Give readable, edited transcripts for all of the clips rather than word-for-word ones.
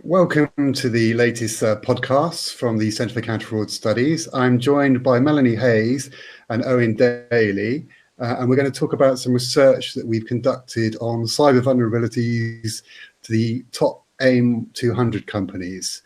Welcome to the latest podcast from the Centre for Counter-Fraud Studies. I'm joined by Melanie Hayes and Owen Daly, and we're going to talk about some research that we've conducted on cyber vulnerabilities to the top AIM 200 companies.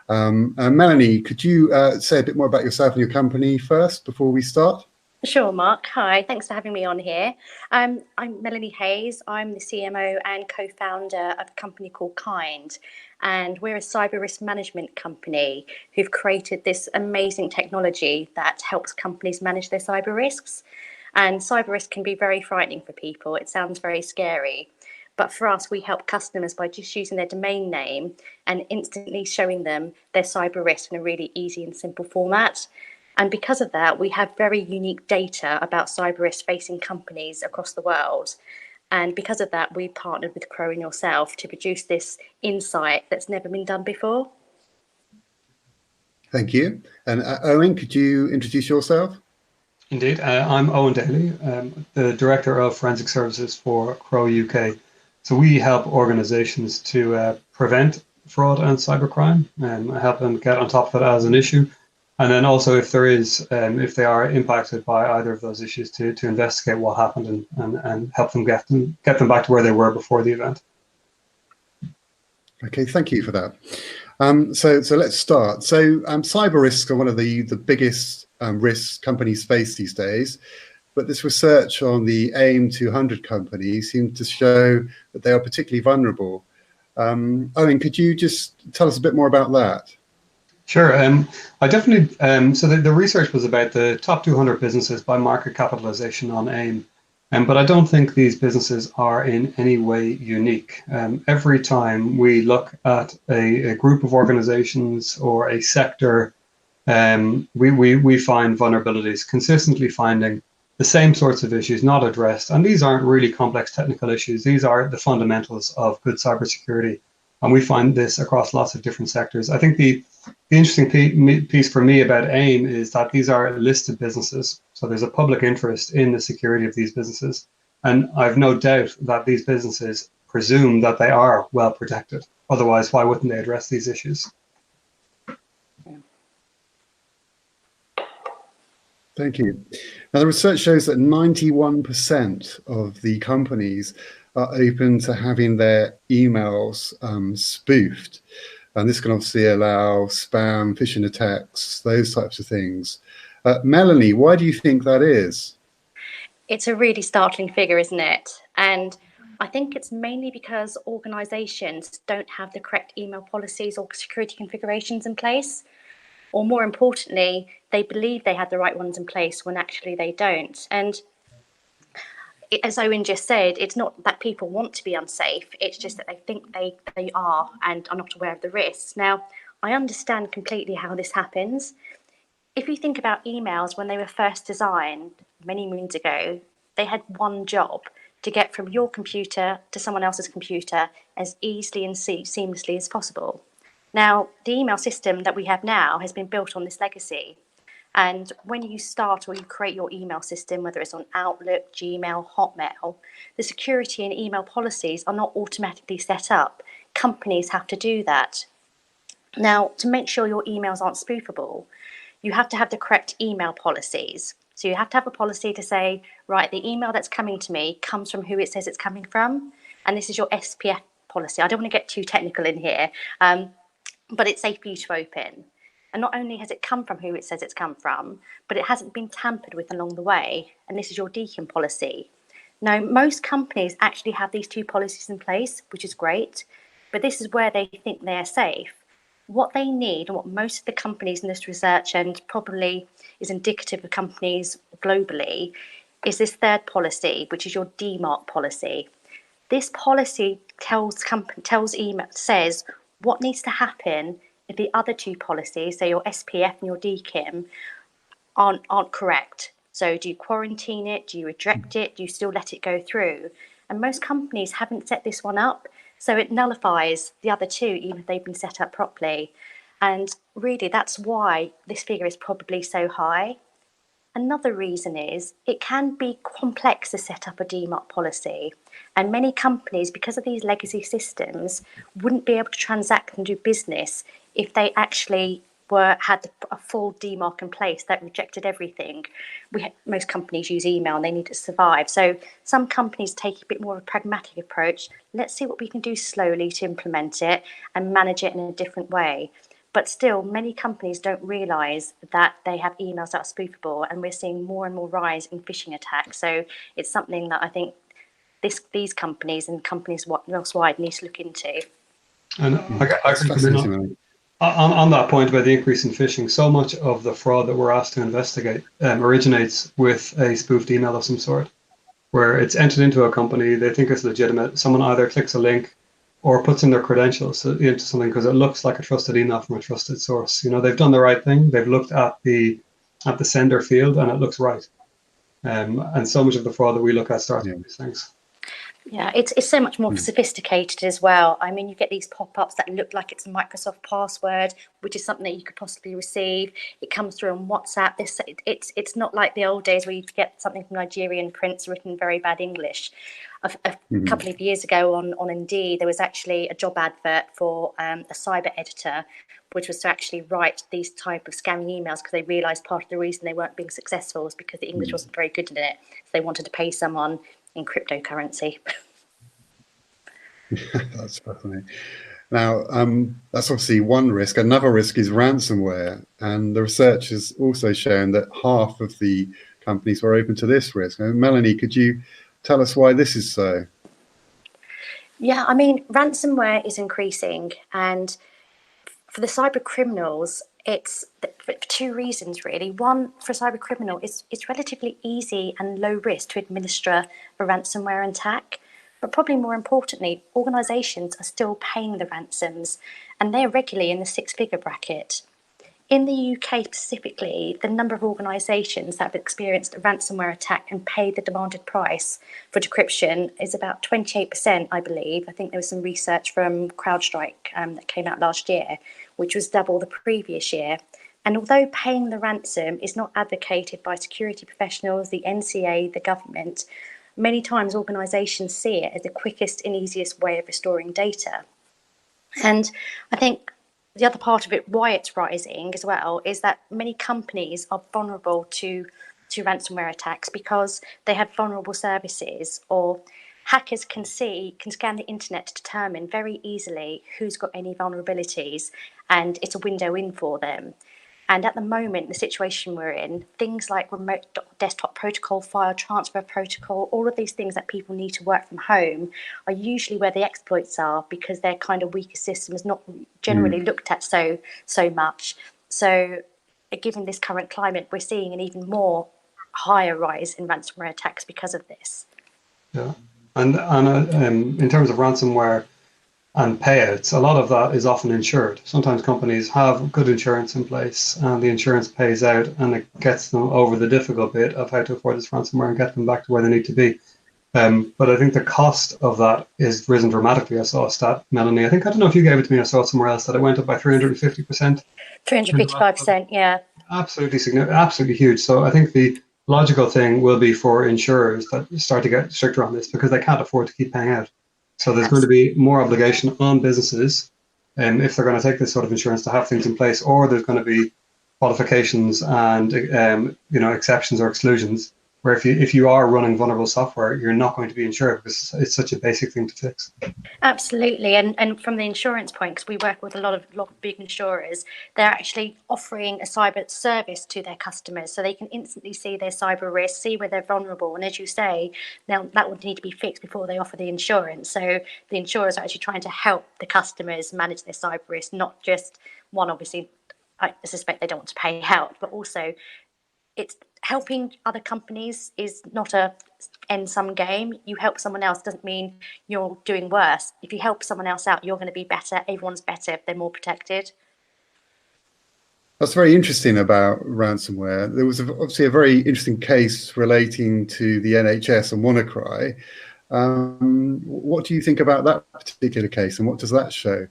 Melanie, could you say a bit more about yourself and your company first before we start? Sure, Mark. Hi, thanks for having me on here. I'm Melanie Hayes. I'm the CMO and co-founder of a company called Kind, and we're a cyber risk management company who've created this amazing technology that helps companies manage their cyber risks. And cyber risk can be very frightening for people. It sounds very scary. But for us, we help customers by just using their domain name and instantly showing them their cyber risk in a really easy and simple format. And because of that, we have very unique data about cyber risk facing companies across the world. And because of that, we partnered with Crow and yourself to produce this insight that's never been done before. Thank you. And Owen, could you introduce yourself? Indeed. I'm Owen Daly, the Director of Forensic Services for Crow UK. So we help organizations to prevent fraud and cybercrime and help them get on top of it as an issue. And then also if if they are impacted by either of those issues to investigate what happened and help them get them back to where they were before the event. Okay, thank you for that. So let's start. So cyber risks are one of the biggest risks companies face these days, but this research on the AIM 200 companies seems to show that they are particularly vulnerable. Owen, could you just tell us a bit more about that? Sure. I definitely. So the research was about the top 200 businesses by market capitalization on AIM. But I don't think these businesses are in any way unique. Every time we look at a group of organizations or a sector, we find vulnerabilities, consistently finding the same sorts of issues not addressed. And these aren't really complex technical issues. These are the fundamentals of good cybersecurity. And we find this across lots of different sectors. I think the interesting piece for me about AIM is that these are listed businesses. So there's a public interest in the security of these businesses. And I've no doubt that these businesses presume that they are well protected. Otherwise, why wouldn't they address these issues? Thank you. Now, the research shows that 91% of the companies are open to having their emails spoofed. And this can obviously allow spam, phishing attacks, those types of things. Melanie, why do you think that is? It's a really startling figure, isn't it? And I think it's mainly because organizations don't have the correct email policies or security configurations in place. Or more importantly, they believe they have the right ones in place when actually they don't. And as Owen just said, it's not that people want to be unsafe, it's just that they think they are and are not aware of the risks. Now, I understand completely how this happens. If you think about emails when they were first designed many moons ago, they had one job: to get from your computer to someone else's computer as easily and seamlessly as possible. Now, the email system that we have now has been built on this legacy. And when you start or you create your email system, whether it's on Outlook, Gmail, Hotmail, the security and email policies are not automatically set up. Companies have to do that. Now, to make sure your emails aren't spoofable, you have to have the correct email policies. So you have to have a policy to say, right, the email that's coming to me comes from who it says it's coming from. And this is your SPF policy. I don't want to get too technical in here, but it's safe for you to open. And not only has it come from who it says it's come from, but it hasn't been tampered with along the way. And this is your DKIM policy. Now, most companies actually have these two policies in place, which is great, but this is where they think they're safe. What they need, and what most of the companies in this research, and probably is indicative of companies globally, is this third policy, which is your DMARC policy. This policy says what needs to happen if the other two policies, so your SPF and your DKIM, aren't correct. So do you quarantine it? Do you reject it? Do you still let it go through? And most companies haven't set this one up, so it nullifies the other two, even if they've been set up properly. And really, that's why this figure is probably so high. Another reason is it can be complex to set up a DMARC policy. And many companies, because of these legacy systems, wouldn't be able to transact and do business if they actually had a full DMARC in place that rejected everything. Most companies use email and they need to survive. So some companies take a bit more of a pragmatic approach. Let's see what we can do slowly to implement it and manage it in a different way. But still, many companies don't realise that they have emails that are spoofable, and we're seeing more and more rise in phishing attacks. So it's something that I think these companies and companies worldwide need to look into. And I can come in on that point about the increase in phishing. So much of the fraud that we're asked to investigate originates with a spoofed email of some sort, where it's entered into a company, they think it's legitimate. Someone either clicks a link or puts in their credentials into something because it looks like a trusted email from a trusted source. You know, they've done the right thing. They've looked at the sender field and it looks right. And so much of the fraud that we look at starts with these things. Yeah, it's so much more sophisticated as well. I mean, you get these pop-ups that look like it's a Microsoft password, which is something that you could possibly receive. It comes through on WhatsApp. It's not like the old days where you get something from Nigerian prints written in very bad English. A couple of years ago on Indeed, there was actually a job advert for a cyber editor, which was to actually write these type of scamming emails because they realised part of the reason they weren't being successful was because the English wasn't very good in it. So they wanted to pay someone in cryptocurrency. That's fascinating. Now, that's obviously one risk. Another risk is ransomware. And the research has also shown that half of the companies were open to this risk. Now, Melanie, could you tell us why this is so? Yeah, I mean, ransomware is increasing. And for the cyber criminals, it's for two reasons, really. One, for a cyber criminal, it's relatively easy and low risk to administer a ransomware attack. But probably more importantly, organisations are still paying the ransoms, and they're regularly in the six-figure bracket. In the UK specifically, the number of organisations that have experienced a ransomware attack and paid the demanded price for decryption is about 28%, I believe. I think there was some research from CrowdStrike that came out last year, which was double the previous year. And although paying the ransom is not advocated by security professionals, the NCA, the government, many times organisations see it as the quickest and easiest way of restoring data. And I think the other part of it, why it's rising as well, is that many companies are vulnerable to ransomware attacks because they have vulnerable services, or hackers can scan the internet to determine very easily who's got any vulnerabilities, and it's a window in for them. And at the moment, the situation we're in, things like remote desktop protocol, file transfer protocol, all of these things that people need to work from home are usually where the exploits are, because they're kind of weaker systems, not generally looked at so much. So given this current climate, we're seeing an even more higher rise in ransomware attacks because of this. Yeah, and in terms of ransomware and payouts, a lot of that is often insured. Sometimes companies have good insurance in place and the insurance pays out and it gets them over the difficult bit of how to afford this ransomware and get them back to where they need to be. But I think the cost of that is risen dramatically. I saw a stat, Melanie, I don't know if you gave it to me, I saw it somewhere else, that it went up by 350%. 355%, yeah. Absolutely significant, absolutely huge. So I think the logical thing will be for insurers that start to get stricter on this because they can't afford to keep paying out. So there's going to be more obligation on businesses if they're going to take this sort of insurance to have things in place, or there's going to be qualifications and exceptions or exclusions where if you are running vulnerable software, you're not going to be insured because it's such a basic thing to fix. Absolutely, and from the insurance point, because we work with a lot of big insurers, they're actually offering a cyber service to their customers, so they can instantly see their cyber risk, see where they're vulnerable, and as you say, now that would need to be fixed before they offer the insurance. So the insurers are actually trying to help the customers manage their cyber risk, not just one. Obviously, I suspect they don't want to pay out, but also it's helping other companies is not a end-sum game. You help someone else doesn't mean you're doing worse. If you help someone else out, you're going to be better. Everyone's better if they're more protected. That's very interesting about ransomware. There was obviously a very interesting case relating to the NHS and WannaCry. What do you think about that particular case, and what does that show?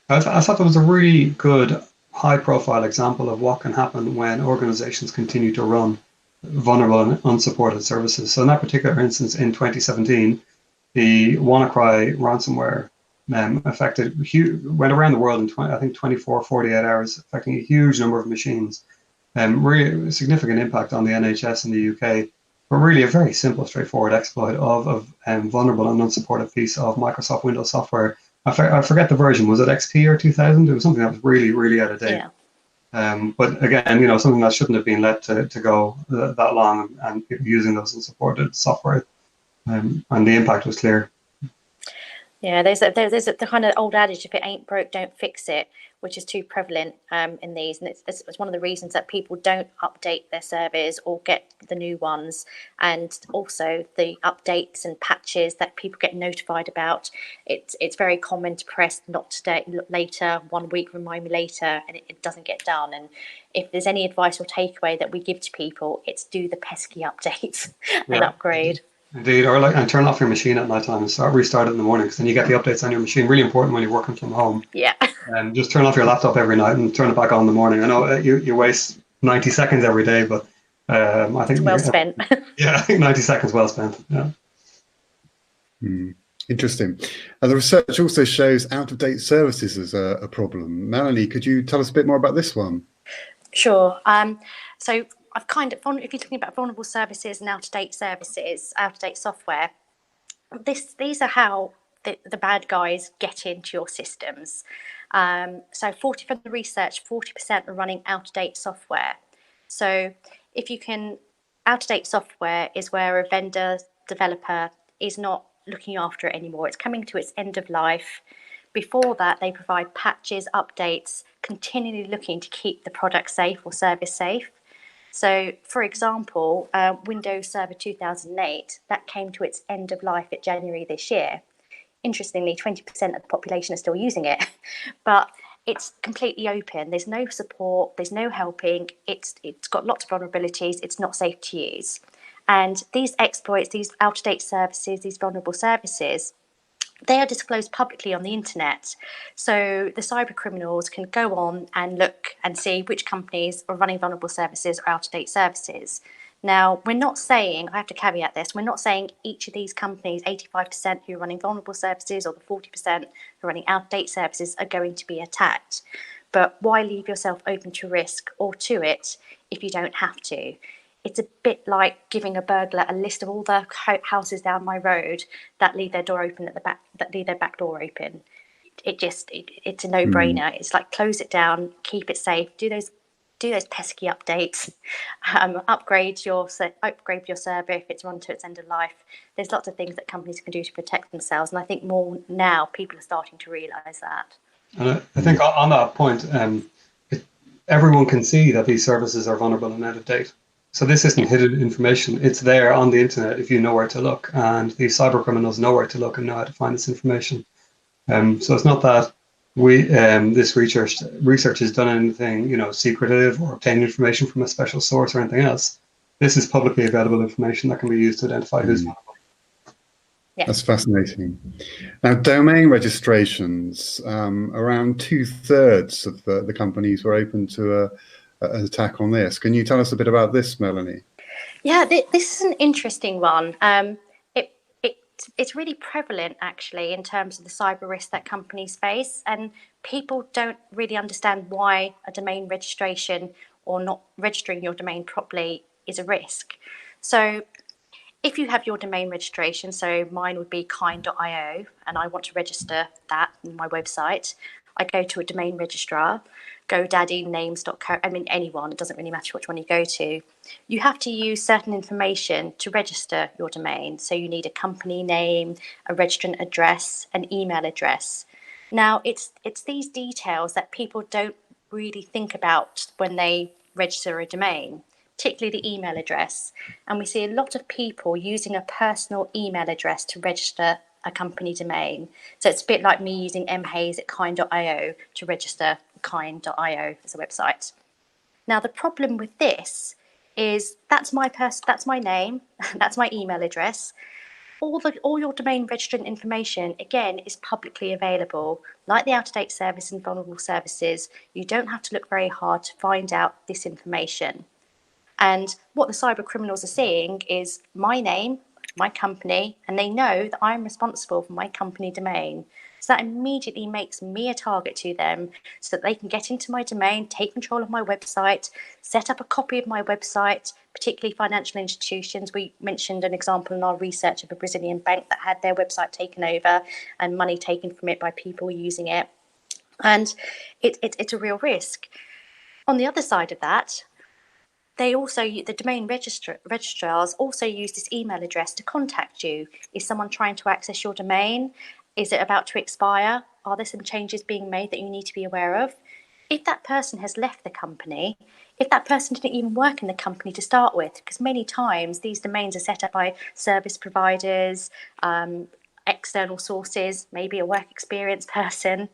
I thought that was a really good high-profile example of what can happen when organizations continue to run vulnerable and unsupported services. So in that particular instance, in 2017, the WannaCry ransomware went around the world in 24, 48 hours, affecting a huge number of machines. Really significant impact on the NHS in the UK, but really a very simple, straightforward exploit of vulnerable and unsupported piece of Microsoft Windows software. I forget the version. Was it XP or 2000? It was something that was really, really out of date. Yeah. But again, something that shouldn't have been let to go that long, and people using those unsupported software, and the impact was clear. Yeah, there's the kind of old adage, if it ain't broke, don't fix it, which is too prevalent in these. And it's one of the reasons that people don't update their servers or get the new ones. And also the updates and patches that people get notified about. It's very common to press not today, later, 1 week, remind me later, and it doesn't get done. And if there's any advice or takeaway that we give to people, it's do the pesky updates and upgrade. Indeed, and turn off your machine at night time and restart it in the morning, because then you get the updates on your machine. Really important when you're working from home. Yeah. And just turn off your laptop every night and turn it back on in the morning. I know you waste 90 seconds every day, but I think it's well spent. Yeah, I think 90 seconds well spent. Yeah. Interesting. The research also shows out-of-date services as a problem. Melanie, could you tell us a bit more about this one? Sure. So I've if you're talking about vulnerable services and out-of-date services, out-of-date software, these are how the bad guys get into your systems. So from the research, 40% are running out-of-date software. So out-of-date software is where a vendor developer is not looking after it anymore. It's coming to its end of life. Before that, they provide patches, updates, continually looking to keep the product safe or service safe. So, for example, Windows Server 2008, that came to its end of life in January this year. Interestingly, 20% of the population are still using it, but it's completely open. There's no support, there's no helping. It's got lots of vulnerabilities. It's not safe to use. And these exploits, these out-of-date services, these vulnerable services, they are disclosed publicly on the internet. So the cyber criminals can go on and look and see which companies are running vulnerable services or out-of-date services. Now, we're not saying, I have to caveat this, we're not saying each of these companies, 85% who are running vulnerable services or the 40% who are running out-of-date services are going to be attacked. But why leave yourself open to risk or to it if you don't have to? It's a bit like giving a burglar a list of all the houses down my road that leave their door open that leave their back door open. It's a no-brainer. It's like close it down, keep it safe, do those pesky updates, upgrade your server if it's run to its end of life. There's lots of things that companies can do to protect themselves, and I think more now people are starting to realise that. And I think on that point, everyone can see that these services are vulnerable and out of date. So this isn't hidden information. It's there on the internet if you know where to look, and these cyber criminals know where to look and know how to find this information. So it's not that this research has done anything, secretive or obtained information from a special source or anything else. This is publicly available information that can be used to identify who's vulnerable. Yeah. That's fascinating. Now, domain registrations, around 2/3 of the companies were open to an attack on this. Can you tell us a bit about this, Melanie? Yeah, this is an interesting one. It's really prevalent, actually, in terms of the cyber risk that companies face, and people don't really understand why a domain registration or not registering your domain properly is a risk. So if you have your domain registration, so mine would be kind.io, and I want to register that on my website, I go to a domain registrar, GoDaddy, names.co, anyone, it doesn't really matter which one you go to. You have to use certain information to register your domain. So you need a company name, a registrant address, an email address. Now, it's these details that people don't really think about when they register a domain, particularly the email address. And we see a lot of people using a personal email address to register a company domain. So it's a bit like me using mhayes@kind.io to register kind.io as a website. Now, the problem with this is that's my name, that's my email address. All your domain registrant information, again, is publicly available. Like the out-of-date service and vulnerable services, you don't have to look very hard to find out this information. And what the cyber criminals are seeing is my name, my company, and they know that I'm responsible for my company domain. So that immediately makes me a target to them so that they can get into my domain, take control of my website, set up a copy of my website, particularly financial institutions. We mentioned an example in our research of a Brazilian bank that had their website taken over and money taken from it by people using it. And it's a real risk. On the other side of that, the domain registrars also use this email address to contact you. Is someone trying to access your domain? Is it about to expire? Are there some changes being made that you need to be aware of? If that person has left the company, if that person didn't even work in the company to start with, because many times these domains are set up by service providers, external sources, maybe a work experience person,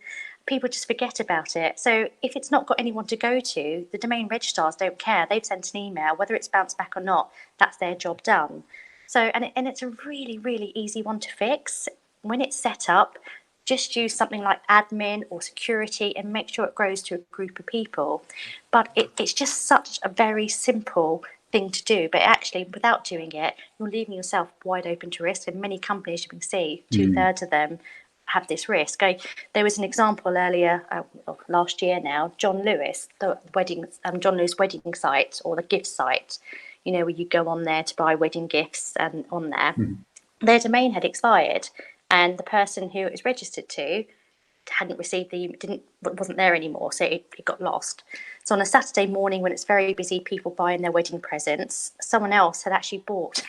people just forget about it. So if it's not got anyone to go to, the domain registrars don't care. They've sent an email, whether it's bounced back or not, that's their job done. So, and it's a really, really easy one to fix. When it's set up, just use something like admin or security and make sure it grows to a group of people. But it's just such a very simple thing to do. But actually, without doing it, you're leaving yourself wide open to risk. And many companies, you can see, 2/3 of them have this risk. There was an example earlier last year now. John Lewis, John Lewis wedding site or the gift site, where you go on there to buy wedding gifts, and on there, their domain had expired, and the person who it was registered to wasn't there anymore, so it got lost. So on a Saturday morning when it's very busy, people buying their wedding presents, someone else had actually bought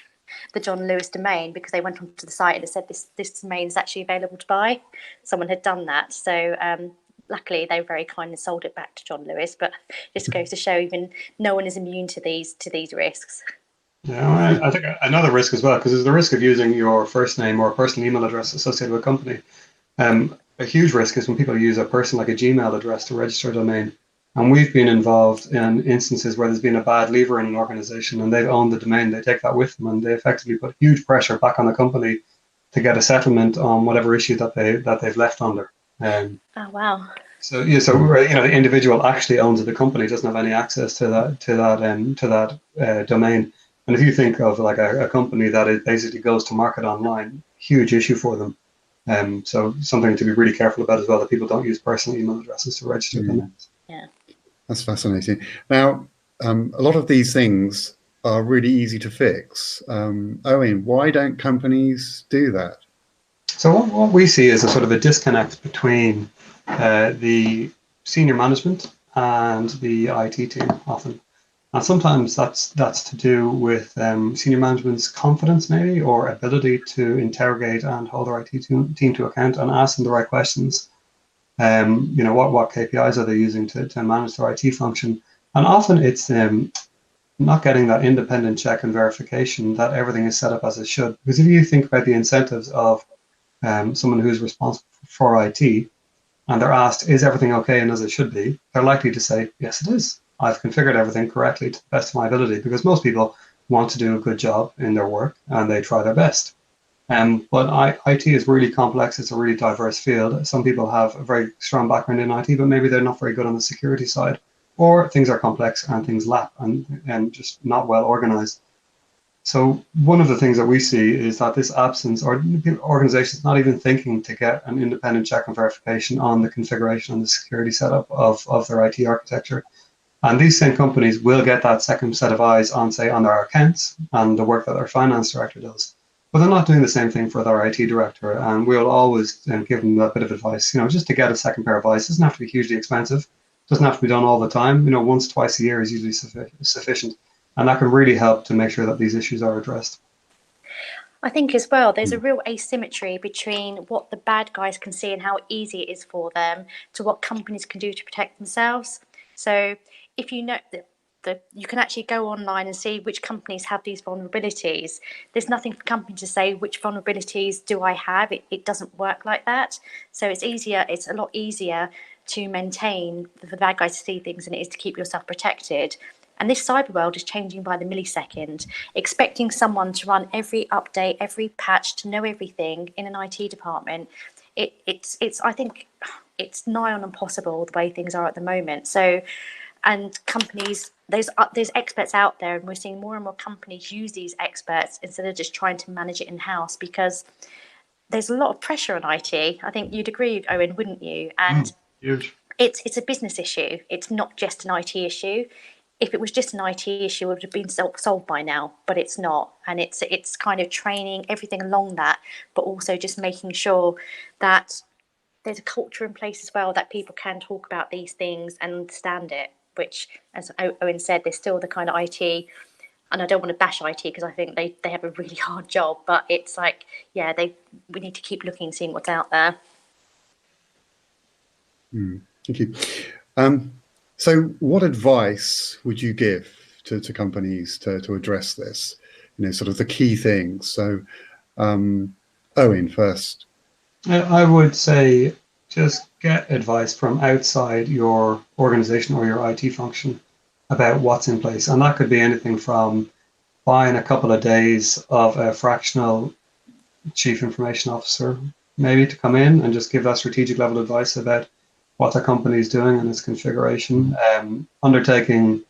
the John Lewis domain because they went onto the site and it said this domain is actually available to buy. Someone had done that. So luckily they were very kind and sold it back to John Lewis, but just goes to show even no one is immune to these risks. Yeah, I think another risk as well, because there's the risk of using your first name or a personal email address associated with a company. A huge risk is when people use a person like a Gmail address to register a domain. And we've been involved in instances where there's been a bad leaver in an organization and they've owned the domain, they take that with them, and they effectively put huge pressure back on the company to get a settlement on whatever issue that they've left under. Oh wow! So the individual actually owns it. The company doesn't have any access to that domain. And if you think of like a company that it basically goes to market online, huge issue for them. So something to be really careful about as well, that people don't use personal email addresses to register domains. Yeah. That's fascinating. Now, a lot of these things are really easy to fix. Owen, why don't companies do that? So what we see is a sort of a disconnect between the senior management and the IT team often. And sometimes that's to do with senior management's confidence maybe, or ability to interrogate and hold their IT team to account and ask them the right questions. What KPIs are they using to manage their IT function? And often it's not getting that independent check and verification that everything is set up as it should. Because if you think about the incentives of someone who's responsible for IT, and they're asked, is everything okay and as it should be? They're likely to say, yes, it is. I've configured everything correctly to the best of my ability, because most people want to do a good job in their work and they try their best. But IT is really complex. It's a really diverse field. Some people have a very strong background in IT, but maybe they're not very good on the security side, or things are complex and things lap and just not well organized. So one of the things that we see is that this absence, or organizations not even thinking to get an independent check and verification on the configuration and the security setup of their IT architecture. And these same companies will get that second set of eyes on, say, on their accounts and the work that their finance director does. But they're not doing the same thing for their IT director, and we'll always give them that bit of advice. Just to get a second pair of eyes. It doesn't have to be hugely expensive. It doesn't have to be done all the time. Once, twice a year is usually sufficient, and that can really help to make sure that these issues are addressed. I think as well, there's a real asymmetry between what the bad guys can see and how easy it is for them to what companies can do to protect themselves. So if you know that you can actually go online and see which companies have these vulnerabilities. There's nothing for companies to say, which vulnerabilities do I have? It doesn't work like that. So it's a lot easier to maintain for the bad guys to see things than it is to keep yourself protected. And this cyber world is changing by the millisecond. Expecting someone to run every update, every patch, to know everything in an IT department, I think it's nigh on impossible the way things are at the moment. So, and companies there's experts out there, and we're seeing more and more companies use these experts instead of just trying to manage it in-house, because there's a lot of pressure on IT. I think you'd agree, Owen, wouldn't you? And huge. It's a business issue. It's not just an IT issue. If it was just an IT issue, it would have been solved by now, but it's not. And it's kind of training, everything along that, but also just making sure that there's a culture in place as well, that people can talk about these things and understand it, which, as Owen said, there's still the kind of IT, and I don't want to bash IT because I think they have a really hard job, but it's like, yeah, we need to keep looking and seeing what's out there. Thank you. So what advice would you give to companies to address this? Sort of the key things. So Owen first. I would say just get advice from outside your organization or your IT function about what's in place. And that could be anything from buying a couple of days of a fractional chief information officer, maybe, to come in and just give that strategic level advice about what the company is doing and its configuration. Undertaking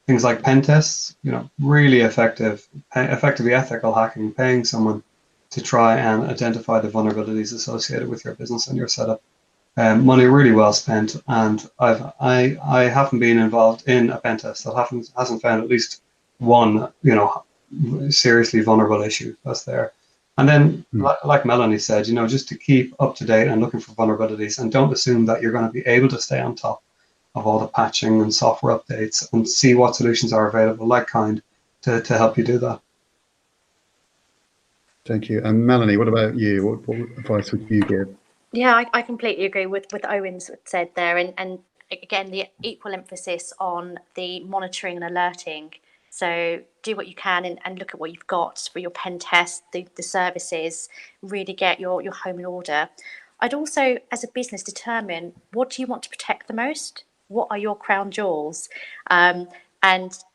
things like pen tests, really effectively ethical hacking, paying someone to try and identify the vulnerabilities associated with your business and your setup. Money really well spent, and I haven't been involved in a pen test that hasn't found at least one seriously vulnerable issue that's there. And then, like Melanie said, just to keep up to date and looking for vulnerabilities, and don't assume that you're going to be able to stay on top of all the patching and software updates, and see what solutions are available, like Kind, to help you do that. Thank you. And Melanie, what about you? What advice would you give? Yeah, I completely agree with Owen's said there, and again, the equal emphasis on the monitoring and alerting. So do what you can and look at what you've got for your pen test, the services, really get your home in order. I'd also, as a business, determine, what do you want to protect the most? What are your crown jewels? And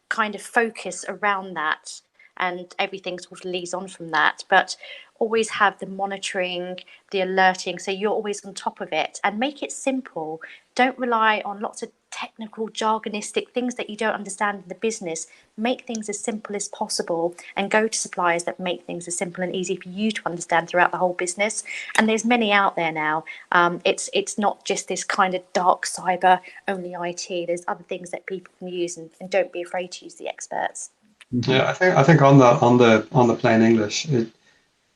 kind of focus around that, and everything sort of leads on from that. But always have the monitoring, the alerting, so you're always on top of it, and make it simple. Don't rely on lots of technical, jargonistic things that you don't understand in the business. Make things as simple as possible, and go to suppliers that make things as simple and easy for you to understand throughout the whole business. And there's many out there now. It's not just this kind of dark cyber only IT. There's other things that people can use, and don't be afraid to use the experts. Yeah, I think on the plain English,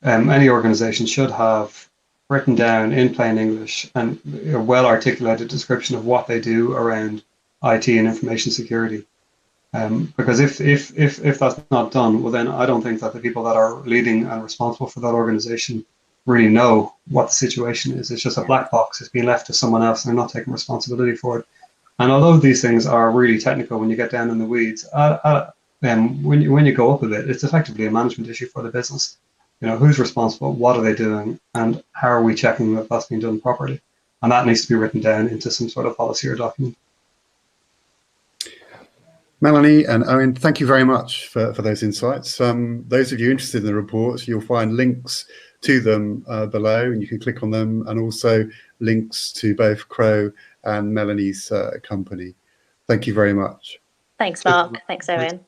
any organization should have written down in plain English and a well articulated description of what they do around IT and information security. Because if that's not done, well, then I don't think that the people that are leading and responsible for that organization really know what the situation is. It's just a black box. It's being left to someone else, and they're not taking responsibility for it. And although these things are really technical when you get down in the weeds, when you go up a bit, it's effectively a management issue for the business. Who's responsible, what are they doing, and how are we checking that that's being done properly? And that needs to be written down into some sort of policy or document. Melanie and Owen, thank you very much for those insights. Those of you interested in the reports, you'll find links to them below, and you can click on them, and also links to both Crow and Melanie's company. Thank you very much. Thanks, Mark. Thanks, Owen.